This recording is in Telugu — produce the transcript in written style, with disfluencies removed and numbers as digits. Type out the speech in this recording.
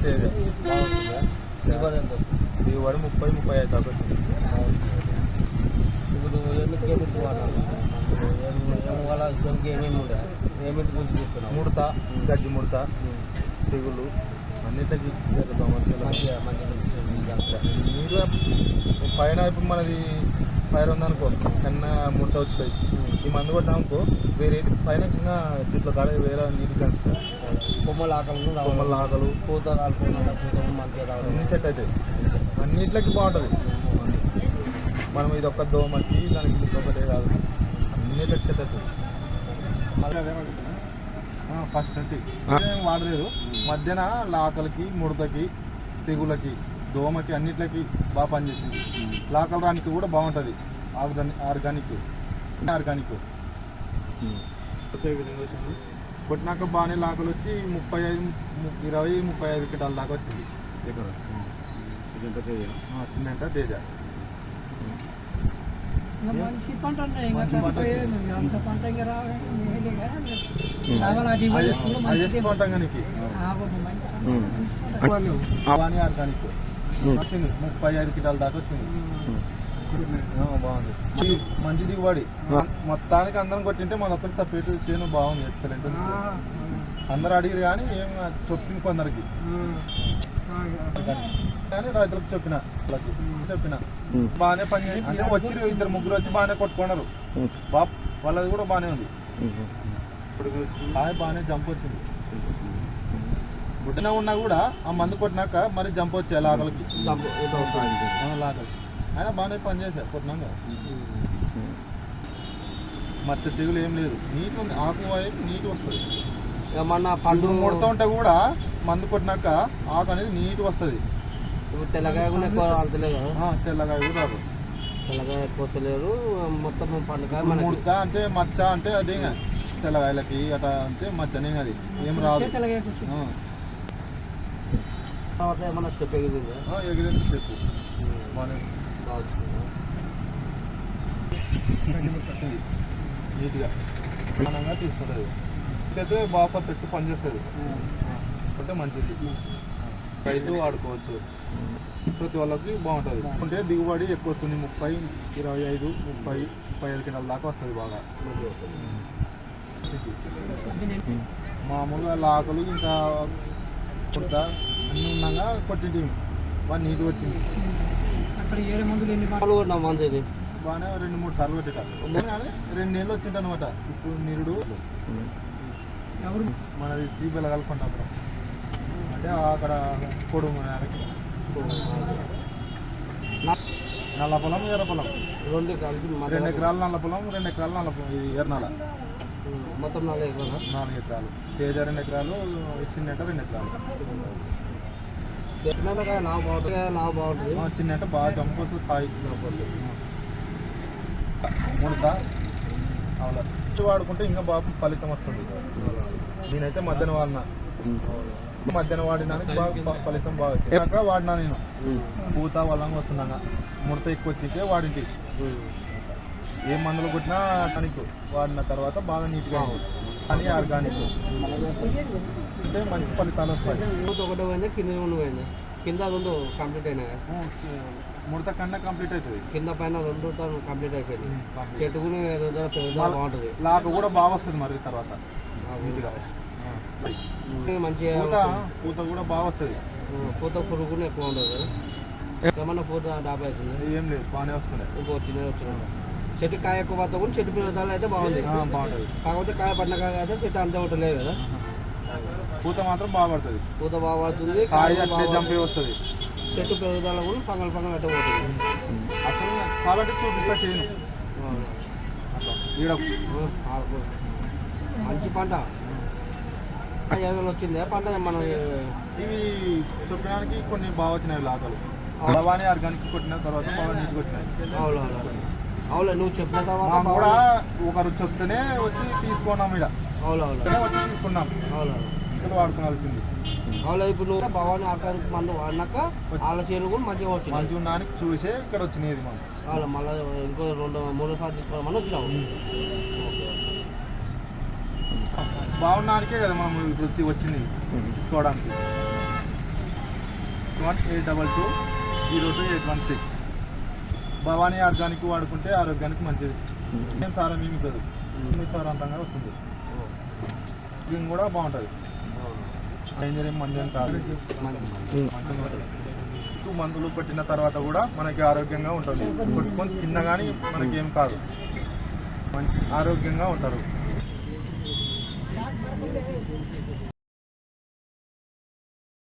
తేజ దిగుబడి 30-35 దాకా వచ్చింది. ఇప్పుడు ఏమిటి వాడాలి ఏమేమి ఉంటాయి ఏమిటి గురించి చెప్తున్నావు? ముడత, గజ్జి ముడత, తెగులు అన్నిటికీ మీరు పైన ఇప్పుడు మనది ఫైర్ ఉందనుకో కన్నా ముడత వచ్చిపోయి ఈ మందు కొట్టామనుకో వేరే పైన ఇంకా దీంట్లో కాడ వేరే నీటి కనిపిస్తుంది. కొమ్మల ఆకలు పూత రాలిపోయినా పూత మంచిగా రావడం అన్నీ సెట్ అవుతాయి. అన్నిట్లకి బాగుంటుంది. మనం ఇది ఒక్క దోమకి దానికి ఇది ఒకటే కాదు, అన్నిటికి సెట్ అవుతుంది. ఫస్ట్ అంటే ఏం వాడలేదు. మధ్యన లాకలకి, ముడతకి, తెగులకి, దోమకి అన్నిట్లకి బాగా పనిచేసింది. లాకల రానికి కూడా బాగుంటుంది. ఆర్గానిక్ కొట్టినాక బాగానే లాకలు వచ్చి 20-35 క్వింటాల దాకా వచ్చింది. చిన్న తేజ ఆర్గానిక్ వచ్చింది 35 క్వింటాల దాకా వచ్చింది. బాగుంది, మంచి దిగుబడి. మొత్తానికి అందరం కొట్టింటే మన ఒక్కటి సపరేట్ చేయను బాగుంది, ఎక్సలెంట్. అందరు అడిగారు కానీ ఏం చెప్పింది కొందరికి, కానీ రైతులకు చెప్పిన బాగానే పని అంటే వచ్చి 2-3 వచ్చి బాగానే కొట్టుకున్నారు. వాళ్ళది కూడా బాగానే ఉంది. బాగానే జంప్ వచ్చింది. గుడ్డన ఉన్నా కూడా ఆ మందు కొట్టినాక మరి జంప్ వచ్చాయి లాగలకి. లాగలు అయినా బాగానే పని చేశారు కొట్టినాక. మత్స్య తెగులు ఏం లేదు, నీట్ ఉంది. ఆకు వైపు నీట్ వస్తుంది. ఏమన్నా పండు ముడతా ఉంటే కూడా మందు కొట్టినాక ఆకు అనేది నీట్ వస్తుంది. తెల్లగాయ కూడా ఎక్కువ రాలేదు. తెల్లగాయ కూడా రాదు. తెల్లగాయ ఎక్కువ వస్తలేరు. మొత్తం పండుగ ముడత అంటే మచ్చ అంటే అదే తెల్లగాయలకి అట్లా అంటే మచ్చనే అది ఏం రాదు. తర్వాత ఏమన్నా స్టెప్ ఎగిరింది స్టెప్ నీట్గా ప్రధానంగా తీసుకుంటుంది. అయితే బాగా పర్ఫెక్ట్ పనిచేస్తుంది. అంటే మంచిది, రైతు వాడుకోవచ్చు. ప్రతి వాళ్ళకి బాగుంటుంది. అంటే దిగుబడి ఎక్కువ వస్తుంది. 30-25 క్వింటాల దాకా వస్తుంది. బాగా మామూలుగా లాకలు ఇంకా కుర్త అన్నీ ఉన్నాగా కొట్టింటి బాగా నీట్గా వచ్చింది. బాగానే 2-3 సార్లు కొట్టిట. కానీ 2 నెలలు వచ్చింట అనమాట. ఇప్పుడు నిరుడు మనది సీబెల కలుపుకుంటాం అంటే అక్కడ పొడుగు నల్ల పొలం, ఎర్ర పొలం 2 కలిసి 2 ఎకరాలు నల్ల పొలం, 2 ఎకరాలు నల్ల పొలం. ఇది ఎర్రనాల మొత్తం 4 ఎకరాలు. 4 ఎకరాలు. తేజ 2 ఎకరాలు, చిన్న 2 ఎకరాలు. లావు బాగుంటుంది. చిన్న బాగా జంప్ వస్తుంది. కాయ ముడత అలా వాడుకుంటే ఇంకా బాగా ఫలితం వస్తుంది. నేనైతే మధ్యాహ్నం వాడినానికి బాగా ఫలితం బాగా వచ్చింది. వాడినా నేను పూత వల్లంగా వస్తున్నాగా. ముడత ఎక్కువ వచ్చింటే వాడింటి ఏ మందులు కొట్టినా టానిక్ వాడిన తర్వాత బాగా నీట్గా అని ఆర్గానిక్ అంటే మంచి ఫలితాలు వస్తాయి. ఒకటి పోయిందా కింద 2 పోయిందా? కింద 2 కంప్లీట్ అయినాయి. ముడత కన్నా కంప్లీట్ అవుతుంది. కింద పైన 2 కంప్లీట్ అయిపోయింది. చెట్టు కూడా బాగుంటుంది. లాగా కూడా బాగా వస్తుంది మరి తర్వాత నీట్గా మంచిగా. పూత కూడా బాగా వస్తుంది. పూత పురుగు కూడా ఎక్కువ ఉండదు కదా. ఏమన్నా పూత డాబా అవుతుంది? ఏం లేదు, బాగానే వస్తుంది. వచ్చిన చెట్టు కాయ ఎక్కువ పడతా కూడా చెట్టు పిల్లలు అయితే బాగుంది. బాగుంటుంది. కాకపోతే కాయ పడిన కాయ అయితే చెట్టు అంతే ఉండలేదు కదా. పూత మాత్రం బాగా పడుతుంది. పూత బాగా పడుతుంది. కాయ జంపి వస్తుంది. చెట్టు పెరుగుదల కూడా పంగల్ అట్ట పోతుంది. అసలు కాబట్టి చూపిస్తా చేయను. మంచి పంట వచ్చింది. పంట మనం ఇవి చెప్పడానికి కొన్ని బాగా వచ్చినాయి. లాకలు బాగానే ఆర్గానిక్ కొట్టిన తర్వాత బాగా నీట్గా వచ్చినాయి. అవును, నువ్వు చెప్పిన తర్వాత కూడా ఒకరు చెప్తేనే వచ్చి తీసుకున్నాం. ఇక్కడ వచ్చి తీసుకున్నాం. ఇక్కడ వాడుకోవాల్సింది. అవును, ఇప్పుడు నువ్వు భవానీ ఆర్గానిక్ మందు వాడినాక వాళ్ళ చేను కూడా మంచిగా వచ్చింది. మంచిగా ఉన్నానికి చూసే ఇక్కడ వచ్చినాయి. మనం అవును, మళ్ళీ ఇంకో 2-3 సార్లు తీసుకోవాలని వచ్చినావు. బాగున్నానికే కదా మనం వృత్తి వచ్చింది తీసుకోవడానికి. 9182202816. భవానీ ఆర్గానిక్ వాడుకుంటే ఆరోగ్యానికి మంచిది. ఏం సారం ఏమి కాదు, సారాంతంగా వస్తుంది. గ్రీన్ కూడా బాగుంటుంది, డేంజర్ ఏం మంది ఏం కాదు. మందులు కొట్టిన తర్వాత కూడా మనకి ఆరోగ్యంగా ఉంటుంది. కొట్టుకొని తిన్నా కానీ మనకి ఏం కాదు, ఆరోగ్యంగా ఉంటారు.